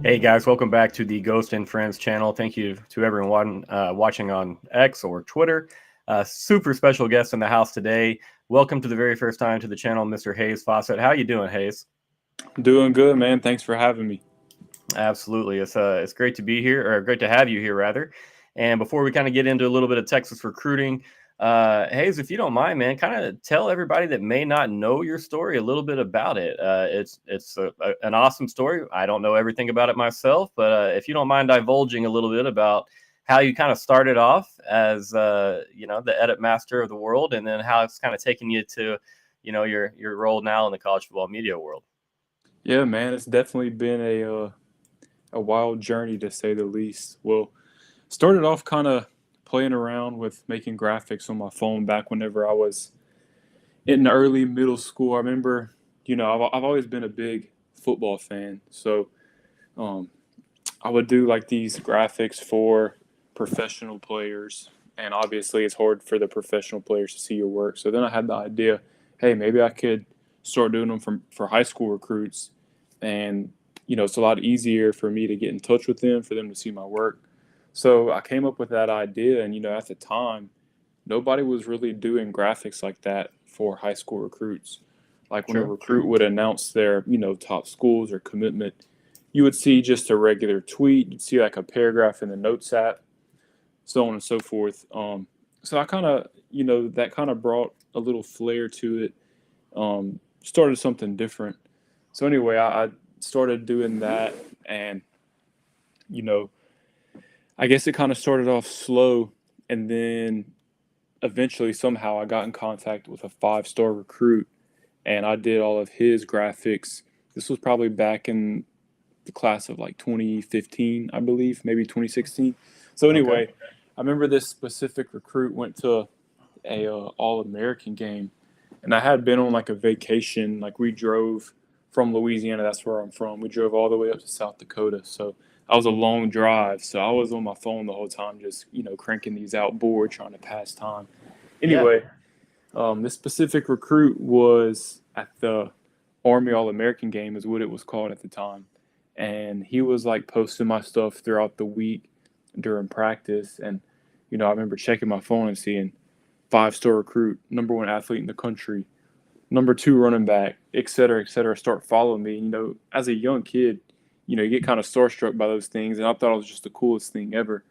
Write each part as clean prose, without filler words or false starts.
Hey guys, welcome back to the Ghost and Friends channel. Thank you to everyone watching on X or Twitter. Super special guest in the house today. Welcome to the very first time to the channel, Mr. Hayes Fawcett. How you doing, Hayes? Doing good, man. Thanks for having me. Absolutely. It's great to be here, or great to have you here, rather. And before we kind of get into a little bit of Texas recruiting, Hayes, if you don't mind, man, kind of tell everybody that may not know your story a little bit about it. An awesome story. I don't know everything about it myself, but if you don't mind divulging a little bit about how you kind of started off as the edit master of the world, and then how it's kind of taken you to your role now in the college football media world. Yeah, man. It's definitely been a wild journey to say the least. Well, started off kind of playing around with making graphics on my phone back whenever I was in early middle school. I remember, I've always been a big football fan, so um, I would do like these graphics for professional players, and obviously it's hard for the professional players to see your work. So then I had the idea, hey, maybe I could start doing them for high school recruits, and it's a lot easier for me to get in touch with them, for them to see my work. So I came up with that idea, and at the time, nobody was really doing graphics like that for high school recruits. Like when a recruit would announce their top schools or commitment, you would see just a regular tweet. You'd see like a paragraph in the notes app, so on and so forth. So I kind of, that kind of brought a little flair to it. Started something different. So anyway, I started doing that, and you know, I guess it kind of started off slow, and then eventually somehow I got in contact with a 5-star recruit, and I did all of his graphics. This was probably back in the class of like 2015, I believe, maybe 2016. So anyway, Okay. I remember this specific recruit went to a All-American game, and I had been on like a vacation. Like we drove from Louisiana, that's where I'm from. We drove all the way up to South Dakota, so that was a long drive. So I was on my phone the whole time, just cranking these out, bored, trying to pass time. Yeah. Anyway, this specific recruit was at the Army All-American game, is what it was called at the time, and he was like posting my stuff throughout the week during practice. And I remember checking my phone and seeing 5-star recruit, #1 athlete in the country, #2 running back, et cetera, start following me. As a young kid, you get kind of starstruck by those things, and I thought it was just the coolest thing ever.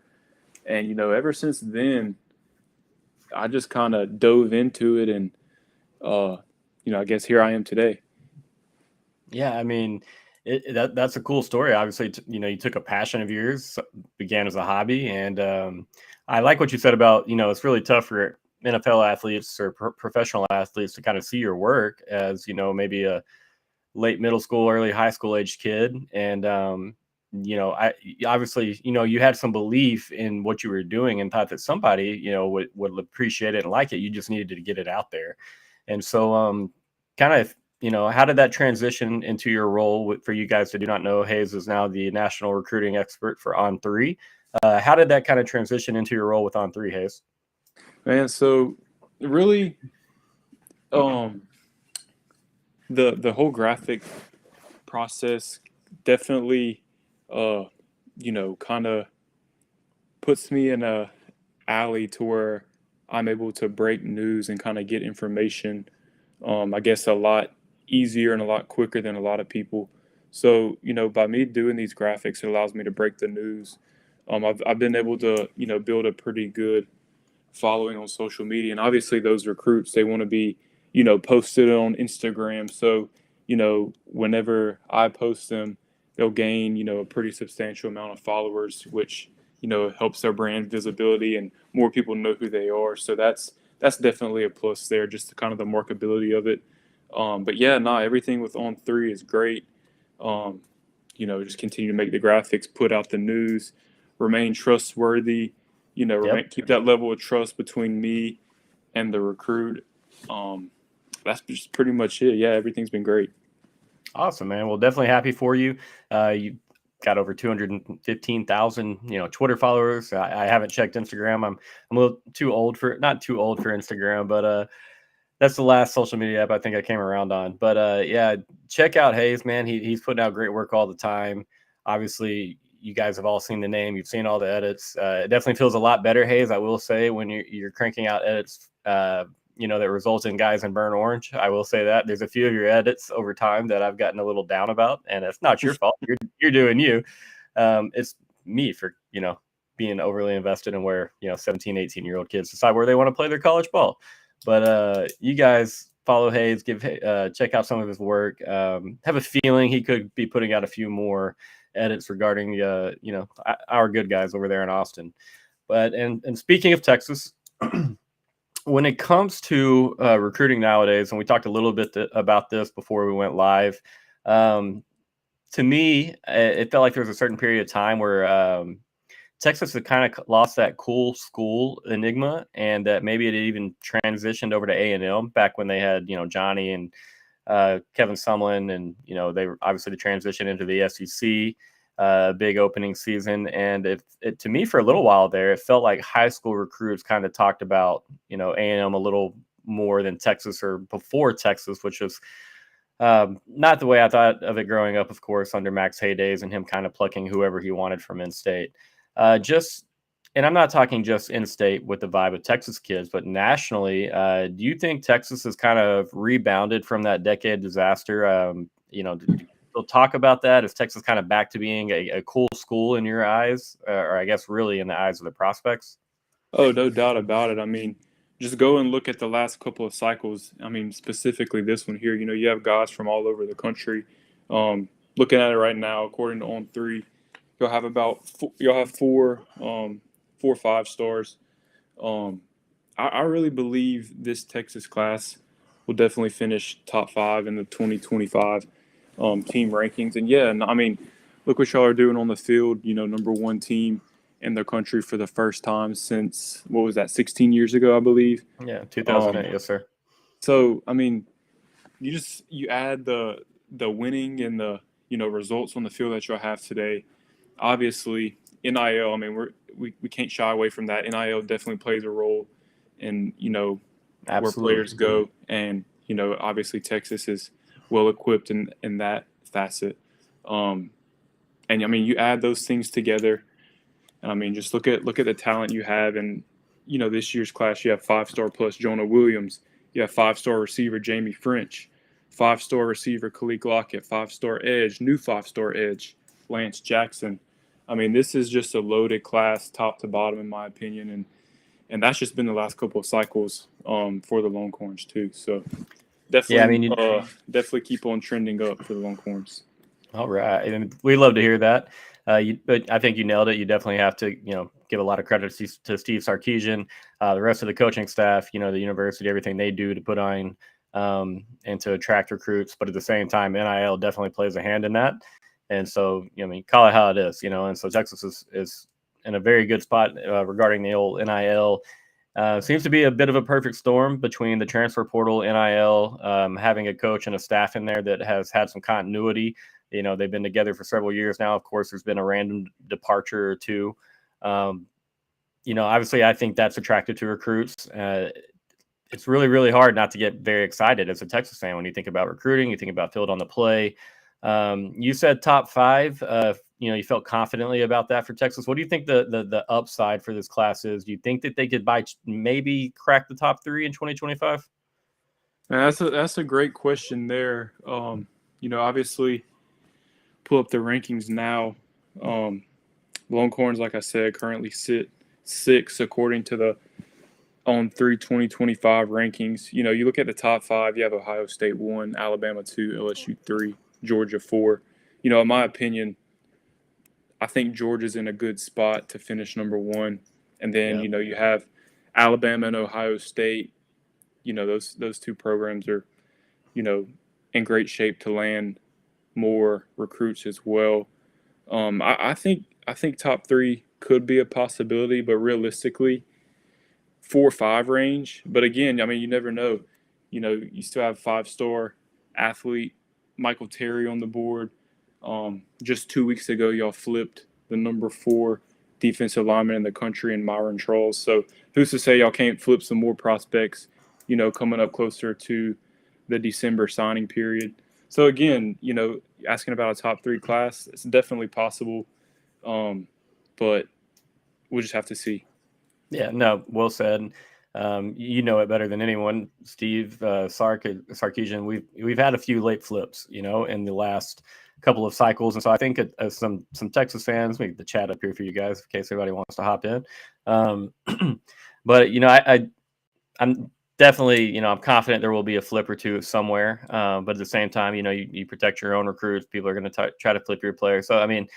And ever since then, I just kind of dove into it, and I guess here I am today. Yeah, I mean, that's a cool story. Obviously, you took a passion of yours, began as a hobby, and I like what you said about it's really tough for NFL athletes or professional athletes to kind of see your work as maybe a late middle school, early high school age kid, and I obviously you had some belief in what you were doing and thought that somebody would appreciate it and like it. You just needed to get it out there, and so kind of how did that transition into your role? For you guys who do not know, Hayes is now the national recruiting expert for On3. How did that kind of transition into your role with On3, Hayes? Man, so really, um, the whole graphic process definitely, kind of puts me in a alley to where I'm able to break news and kind of get information. I guess a lot easier and a lot quicker than a lot of people. So by me doing these graphics, it allows me to break the news. I've been able to build a pretty good following on social media, and obviously those recruits, they want to be posted on Instagram. So whenever I post them, they'll gain a pretty substantial amount of followers, which helps their brand visibility and more people know who they are. So that's definitely a plus there, just the kind of the marketability of it. But yeah, everything with On3 is great. Just continue to make the graphics, put out the news. remain trustworthy, Yep. keep that level of trust between me and the recruit. Um, that's just pretty much it. Yeah, everything's been great. Awesome, man. Well, definitely happy for you. You got over 215,000, Twitter followers. I haven't checked Instagram. I'm a little too old for not too old for Instagram, but that's the last social media app I think I came around on. But yeah, check out Hayes, man. He's putting out great work all the time. Obviously, you guys have all seen the name. You've seen all the edits. It definitely feels a lot better, Hayes. I will say when you're cranking out edits. That results in guys in burn orange. I will say that there's a few of your edits over time that I've gotten a little down about, and it's not your fault. You're doing you. It's me for being overly invested in where 17, 18-year-old kids decide where they want to play their college ball. But you guys follow Hayes, check out some of his work. Have a feeling he could be putting out a few more edits regarding our good guys over there in Austin. But and speaking of Texas. When it comes to recruiting nowadays, and we talked a little bit about this before we went live, to me, it felt like there was a certain period of time where Texas had kind of lost that cool school enigma, and that maybe it had even transitioned over to A&M back when they had Johnny and Kevin Sumlin, and they were obviously the transition into the SEC. Big opening season, and it to me for a little while there, it felt like high school recruits kind of talked about A&M a little more than Texas or before Texas, which was not the way I thought of it growing up, of course, under Max heydays and him kind of plucking whoever he wanted from in-state. And I'm not talking just in-state with the vibe of Texas kids, but nationally, do you think Texas has kind of rebounded from that decade disaster? We'll talk about that. Is Texas kind of back to being a cool school in your eyes, or I guess really in the eyes of the prospects? Oh, no doubt about it. I mean, just go and look at the last couple of cycles. I mean, specifically this one here. You have guys from all over the country. Looking at it right now, according to On3, you'll have four, 5 stars. Um, I really believe this Texas class will definitely finish top 5 in the 2025 team rankings. And yeah, I mean, look what y'all are doing on the field. Number one team in the country for the first time since what was that, 16 years ago, I believe. Yeah, 2008, yes, sir. So I mean, you add the winning and the results on the field that y'all have today. Obviously, NIL. I mean, we can't shy away from that. NIL definitely plays a role in where Absolutely. players go, and obviously Texas is well equipped in that facet. And I mean, you add those things together, and I mean, just look at the talent you have, and this year's class you have 5-star plus Jonah Williams, you have 5-star receiver Jamie French, 5-star receiver Khalid Lockett, 5-star edge, new 5-star edge Lance Jackson. I mean, this is just a loaded class, top to bottom, in my opinion, and that's just been the last couple of cycles for the Longhorns too. So Yeah, I definitely, mean, definitely keep on trending up for the Longhorns. all right, and we love to hear that. But I think you nailed it. You definitely have to, give a lot of credit to Steve Sarkisian, the rest of the coaching staff, the university, everything they do to put on and to attract recruits. But at the same time, NIL definitely plays a hand in that. And so, I mean, call it how it is, And so Texas is in a very good spot regarding the old NIL. Seems to be a bit of a perfect storm between the transfer portal, NIL, having a coach and a staff in there that has had some continuity. They've been together for several years now. Of course, there's been a random departure or two. Obviously, I think that's attractive to recruits. It's really, really hard not to get very excited as a Texas fan when you think about recruiting, you think about field on the play. You said top 5. You felt confidently about that for Texas. What do you think the upside for this class is? Do you think that they could maybe crack the top 3 in 2025? That's a great question there. Obviously, pull up the rankings now. Longhorns, like I said, currently sit 6 according to the On3 2025 rankings. You look at the top 5. You have Ohio State 1, Alabama 2, LSU 3, Georgia 4. In my opinion, I think Georgia's in a good spot to finish number 1, and then you have Alabama and Ohio State. Those two programs are in great shape to land more recruits as well. I think top 3 could be a possibility, but realistically, 4 or 5 range. But again, I mean, you never know. You still have 5-star athlete Michael Terry on the board. Just 2 weeks ago, y'all flipped the number 4 defensive lineman in the country in Myron Charles. So who's to say y'all can't flip some more prospects, coming up closer to the December signing period. So again, asking about a top 3 class, it's definitely possible, but we'll just have to see. Yeah, no, well said. You know it better than anyone, Steve Sarkisian. We've had a few late flips, in the last couple of cycles, and so I think as some Texas fans, make the chat up here for you guys in case anybody wants to hop in. But I'm definitely, I'm confident there will be a flip or two somewhere. But at the same time, you protect your own recruits. People are going to try to flip your player. So I mean,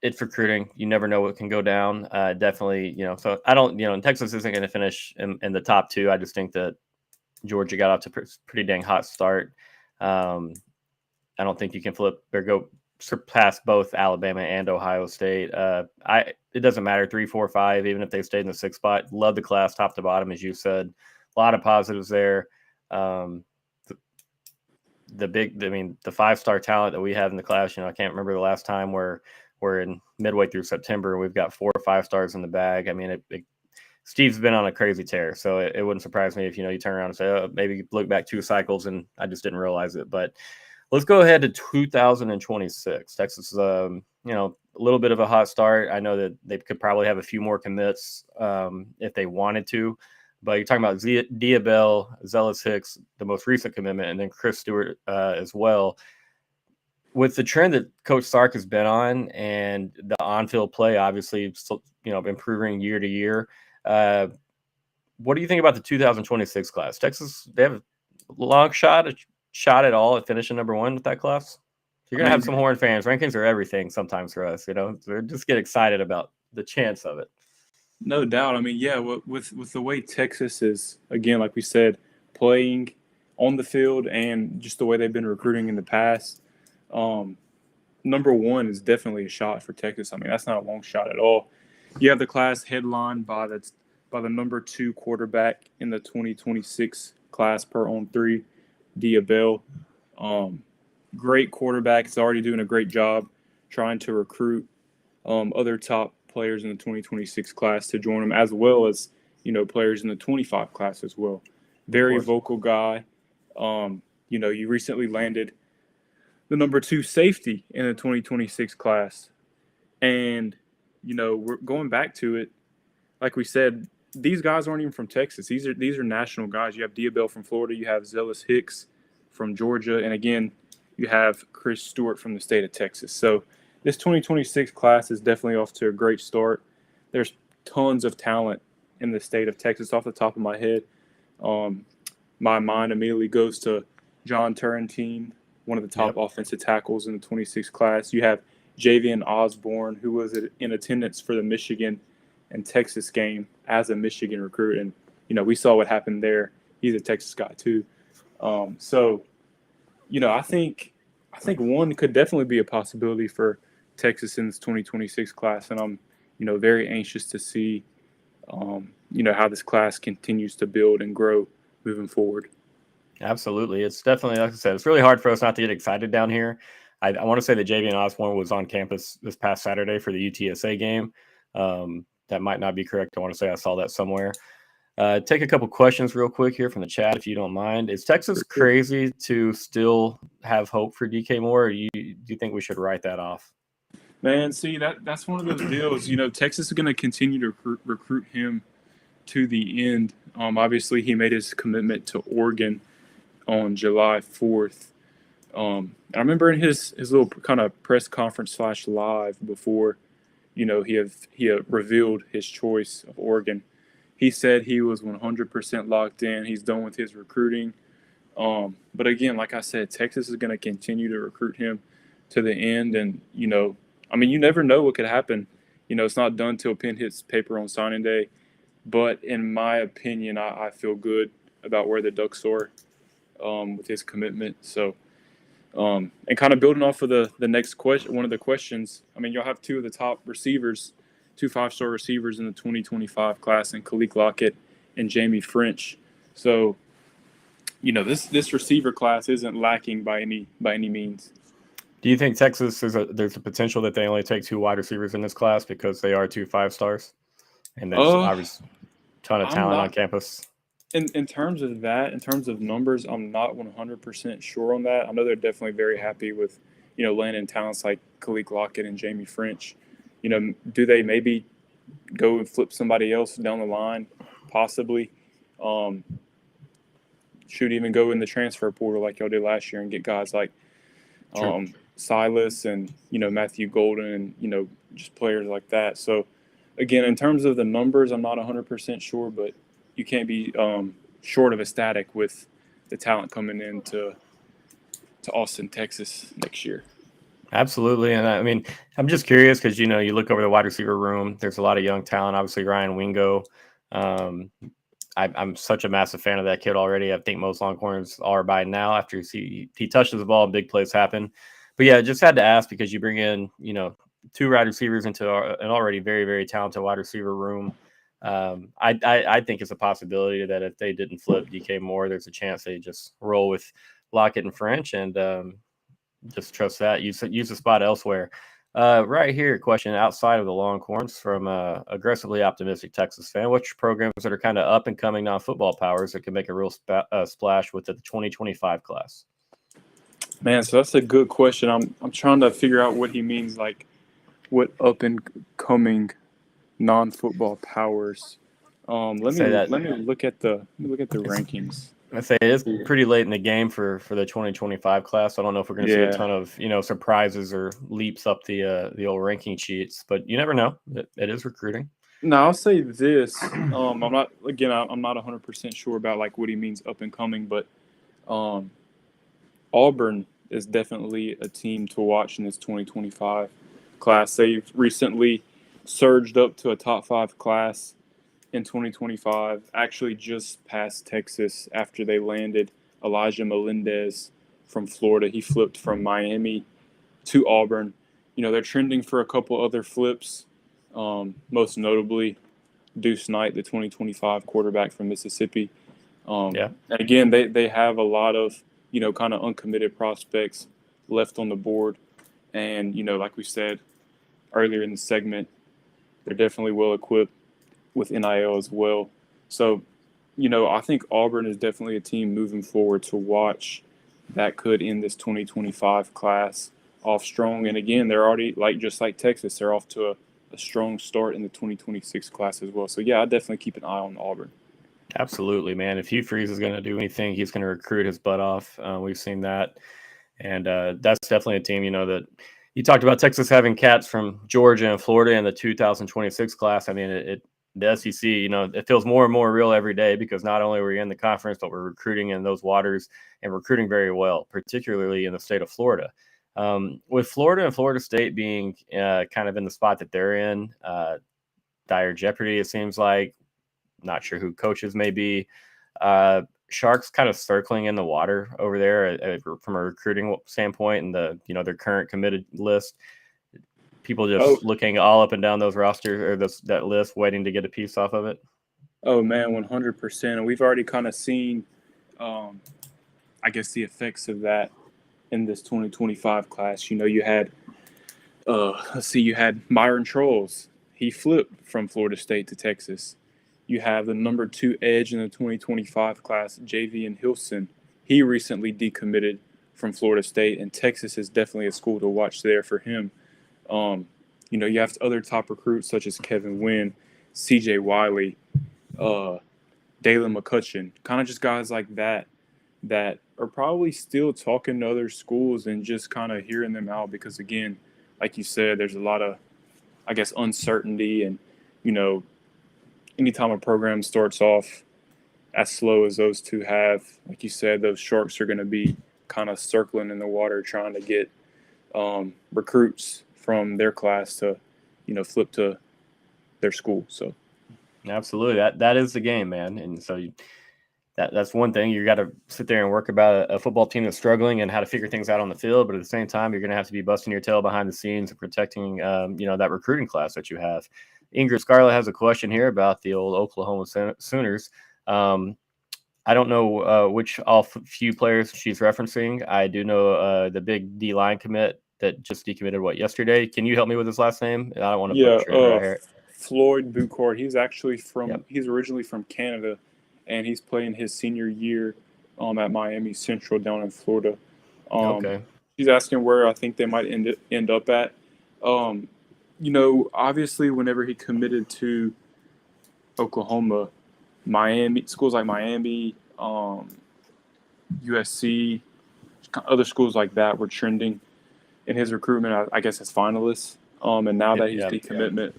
it's recruiting. You never know what can go down. Definitely, so I don't, and Texas isn't going to finish in the top 2. I just think that Georgia got off to a pretty dang hot start. I don't think you can flip or go surpass both Alabama and Ohio State. It doesn't matter 3, 4, 5, even if they stayed in the 6th spot. Love the class top to bottom, as you said. A lot of positives there. The 5-star talent that we have in the class. I can't remember the last time we're in midway through September. We've got 4 or 5 stars in the bag. I mean, Steve's been on a crazy tear, so it wouldn't surprise me if you turn around and say, oh, maybe look back 2 cycles and I just didn't realize it. But let's go ahead to 2026. Texas is a little bit of a hot start. I know that they could probably have a few more commits if they wanted to, but you're talking about Diabell, Zealous Hicks, the most recent commitment, and then Chris Stewart as well. With the trend that Coach Sark has been on and the on-field play, obviously, improving year to year, what do you think about the 2026 class? Texas, they have a long shot at all at finishing number 1 with that class. You're going to have some Horn fans. Rankings are everything sometimes for us, so just get excited about the chance of it. No doubt. I mean, yeah, with the way Texas is, again, like we said, playing on the field and just the way they've been recruiting in the past, number 1 is definitely a shot for Texas. I mean, that's not a long shot at all. You have the class headlined by the number 2 quarterback in the 2026 class per On3, Diabell. Great quarterback. He's already doing a great job trying to recruit other top players in the 2026 class to join him, as well as players in the 25 class as well. Very vocal guy. You recently landed the number 2 safety in the 2026 class, and we're going back to it. Like we said, these guys aren't even from Texas. These are national guys. You have Diabell from Florida. You have Zealous Hicks from Georgia, and again, you have Chris Stewart from the state of Texas. So this 2026 class is definitely off to a great start. There's tons of talent in the state of Texas. Off the top of my head, my mind immediately goes to John Turrentine, one of the top offensive tackles in the 26 class. You have Javian Osborne, who was in attendance for the Michigan and Texas game as a Michigan recruit. And, we saw what happened there. He's a Texas guy too. So, I think one could definitely be a possibility for Texas in this 2026 class. And I'm, very anxious to see, how this class continues to build and grow moving forward. Absolutely. It's definitely, like I said, it's really hard for us not to get excited down here. I want to say that Javian Osborne was on campus this past Saturday for the UTSA game. That might not be correct. I want to say I saw that somewhere. Take a couple questions real quick here from the chat, if you don't mind. Is Texas crazy to still have hope for DK Moore, or do you think we should write that off? Man, see, that's one of those deals. Texas is going to continue to recruit him to the end. Obviously, he made his commitment to Oregon on July 4th. I remember in his little kind of press conference / live before, he revealed his choice of Oregon. He said he was 100% locked in. He's done with his recruiting. But again, like I said, Texas is going to continue to recruit him to the end. And, you never know what could happen. It's not done till pen hits paper on signing day. But in my opinion, I feel good about where the Ducks are with his commitment. So, And kind of building off of the next question, one of the questions. I mean, you'll have two of the top receivers, two 5-star receivers in the 2025 class, in Khalil Lockett and Jamie French. So, this receiver class isn't lacking by any means. Do you think Texas there's a potential that they only take 2 wide receivers in this class because they are 2 5-stars, and there's Uh, obviously a ton of I'm talent on not campus? in terms of that. In terms of numbers, I'm not 100% sure on that. I know they're definitely very happy with landing talents like Khalil Lockett and Jamie French. Do they maybe go and flip somebody else down the line? Possibly. Um, should even go in the transfer portal like y'all did last year and get guys like True. Silas and Matthew Golden and just players like that. So again, in terms of the numbers, I'm not 100% sure, but you can't be short of ecstatic with the talent coming into Austin, Texas next year. Absolutely. And I mean, I'm just curious because, you look over the wide receiver room, there's a lot of young talent. Obviously, Ryan Wingo. Um, I'm such a massive fan of that kid already. I think most Longhorns are by now after he touches the ball and big plays happen. But yeah, just had to ask because you bring in, 2 wide receivers into an already very, very talented wide receiver room. I think it's a possibility that if they didn't flip DK Moore, there's a chance they just roll with Lockett and French and just trust that. Use the spot elsewhere. Right here, question outside of the Longhorns from aggressively optimistic Texas fan. Which programs that are kind of up and coming non-football powers that can make a real splash with the 2025 class? Man, so that's a good question. I'm trying to figure out what he means, like what up and coming non-football powers. Let me Say that. look at the rankings. I say it is pretty late in the game for the 2025 class. I don't know if we're going to see a Yeah. ton of surprises or leaps up the old ranking sheets, but you never know. It is recruiting. No, I'll say this. I'm not 100% sure about like what he means up and coming, but Auburn is definitely a team to watch in this 2025 class. They've recently surged up to a top 5 class in 2025, actually just past Texas after they landed Elijah Melendez from Florida. He flipped from Miami to Auburn. They're trending for a couple other flips, most notably Deuce Knight, the 2025 quarterback from Mississippi. Yeah. And again, they have a lot of, kind of uncommitted prospects left on the board. And, like we said earlier in the segment, they're definitely well equipped with NIL as well. So, I think Auburn is definitely a team moving forward to watch that could end this 2025 class off strong. And again, they're already just like Texas, they're off to a strong start in the 2026 class as well. So yeah, I definitely keep an eye on Auburn. Absolutely, man. If Hugh Freeze is going to do anything, he's going to recruit his butt off. We've seen that. And that's definitely a team, that you talked about Texas having cats from Georgia and Florida in the 2026 class. I mean, the SEC, it feels more and more real every day because not only are we in the conference, but we're recruiting in those waters and recruiting very well, particularly in the state of Florida. With Florida and Florida State being kind of in the spot that they're in, dire jeopardy, it seems like. Not sure who coaches may be. Sharks kind of circling in the water over there from a recruiting standpoint and their current committed list. People just looking all up and down those rosters or that list, waiting to get a piece off of it. Oh man, 100%. And we've already kind of seen, I guess, the effects of that in this 2025 class. You had, you had Myron Trolls. He flipped from Florida State to Texas. You have the number 2 edge in the 2025 class, Javian Hilson. He recently decommitted from Florida State, and Texas is definitely a school to watch there for him. You have other top recruits such as Kevin Wynn, C.J. Wiley, Dalen McCutcheon, kind of just guys like that are probably still talking to other schools and just kind of hearing them out because, again, like you said, there's a lot of, I guess, uncertainty and, anytime a program starts off as slow as those two have, like you said, those Sharks are going to be kind of circling in the water trying to get recruits from their class to, flip to their school. So, absolutely, that is the game, man. And so that's one thing. You got to sit there and work about a football team that's struggling and how to figure things out on the field. But at the same time, you're going to have to be busting your tail behind the scenes and protecting, that recruiting class that you have. Ingrid Scarlett has a question here about the old Oklahoma Sooners. I don't know which few players she's referencing. I do know the big D line commit that just decommitted yesterday. Can you help me with his last name? I don't want to Yeah, butcher it right here. Floyd Buchard. Yep. He's originally from Canada, and he's playing his senior year at Miami Central down in Florida. Um, Okay. he's asking where I think they might end up at. Obviously, whenever he committed to Oklahoma, Miami schools like Miami, USC, other schools like that were trending in his recruitment, I guess, as finalists. And now that he's Yeah. decommitted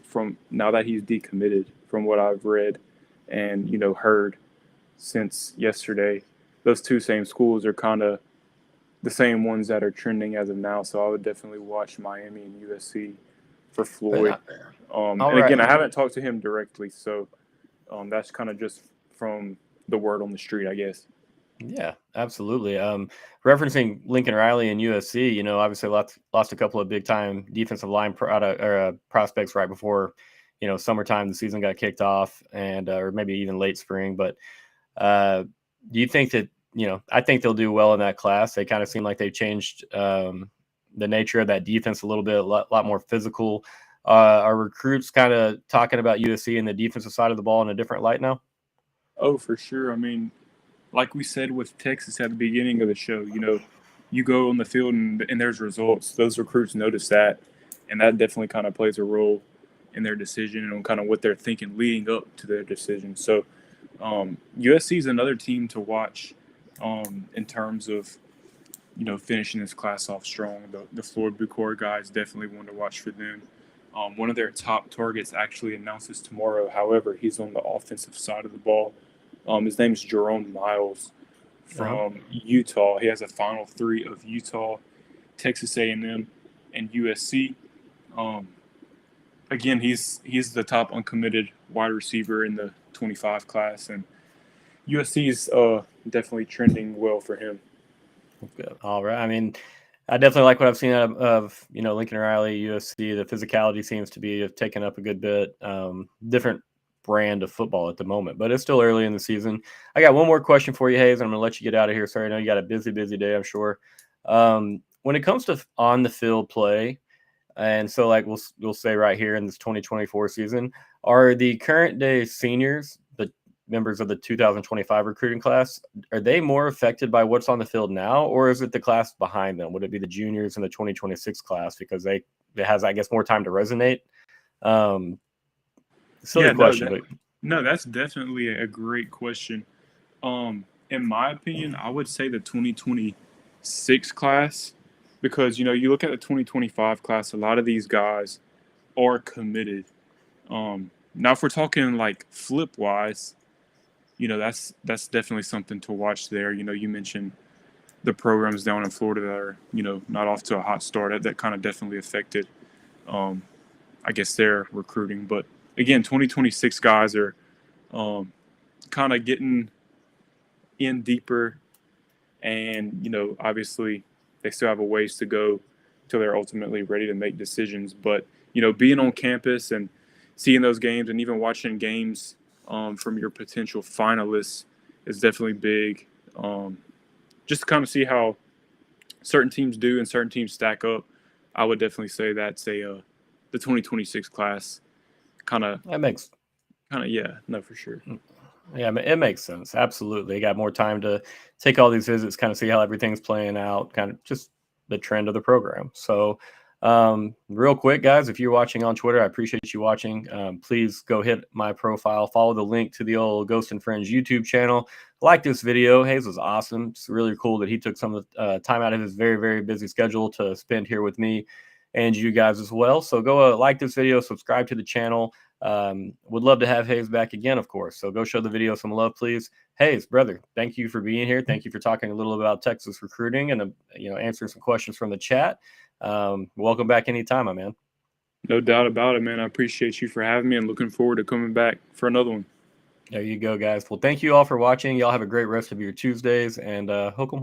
from what I've read and heard since yesterday, those two same schools are kind of the same ones that are trending as of now. So I would definitely watch Miami and USC for Floyd. All And right. again, I haven't talked to him directly, so that's kind of just from the word on the street, I guess. Yeah, absolutely. Referencing Lincoln Riley and USC, obviously lost a couple of big time defensive line prospects right before, summertime. The season got kicked off, and or maybe even late spring. But do you think that I think they'll do well in that class? They kind of seem like they've changed the nature of that defense a little bit, a lot more physical. Are recruits kind of talking about USC and the defensive side of the ball in a different light now? Oh, for sure. I mean, like we said with Texas at the beginning of the show, you go on the field and there's results. Those recruits notice that, and that definitely kind of plays a role in their decision and kind of what they're thinking leading up to their decision. So USC is another team to watch in terms of finishing this class off strong. The Floyd Buchor guys definitely one to watch for them. One of their top targets actually announces tomorrow. However, he's on the offensive side of the ball. His name's Jerome Miles from Utah. He has a Final Three of Utah, Texas A&M, and USC. Again, he's the top uncommitted wide receiver in the 25 class, and USC is definitely trending well for him. All right. I mean, I definitely like what I've seen of Lincoln Riley, USC. The physicality seems to be taken up a good bit. Different brand of football at the moment, but it's still early in the season. I got one more question for you, Hayes, and I'm going to let you get out of here. Sorry, I know you got a busy day, I'm sure. When it comes to on the field play, and so like we'll say right here in this 2024 season, are the current day seniors, the members of the 2025 recruiting class, are they more affected by what's on the field now, or is it the class behind them? Would it be the juniors in the 2026 class because it has, I guess, more time to resonate? Silly question, no, that's definitely a great question. In my opinion, I would say the 2026 class, because you look at the 2025 class, a lot of these guys are committed. Now, if we're talking like flip wise, that's definitely something to watch there. You mentioned the programs down in Florida that are not off to a hot start. That kind of definitely affected, I guess, their recruiting. But again, 2026 guys are kind of getting in deeper, and obviously they still have a ways to go till they're ultimately ready to make decisions. But being on campus and seeing those games and even watching games from your potential finalists is definitely big. Just to kind of see how certain teams do and certain teams stack up, I would definitely say that's the 2026 class yeah, no, for sure. Yeah, it makes sense. Absolutely. You got more time to take all these visits, kind of see how everything's playing out, kind of just the trend of the program. So, real quick, guys, if you're watching on Twitter, I appreciate you watching. Please go hit my profile, follow the link to the old Ghost and Friends YouTube channel. Like this video. Hayes was awesome. It's really cool that he took some of the time out of his very, very busy schedule to spend here with me and you guys as well. So go like this video, subscribe to the channel. Would love to have Hayes back again, of course. So go show the video some love, please. Hayes, brother, thank you for being here. Thank you for talking a little about Texas recruiting and answering some questions from the chat. Welcome back anytime, my man. No doubt about it, man. I appreciate you for having me and looking forward to coming back for another one. There you go, guys. Well, thank you all for watching. Y'all have a great rest of your Tuesdays, and hook 'em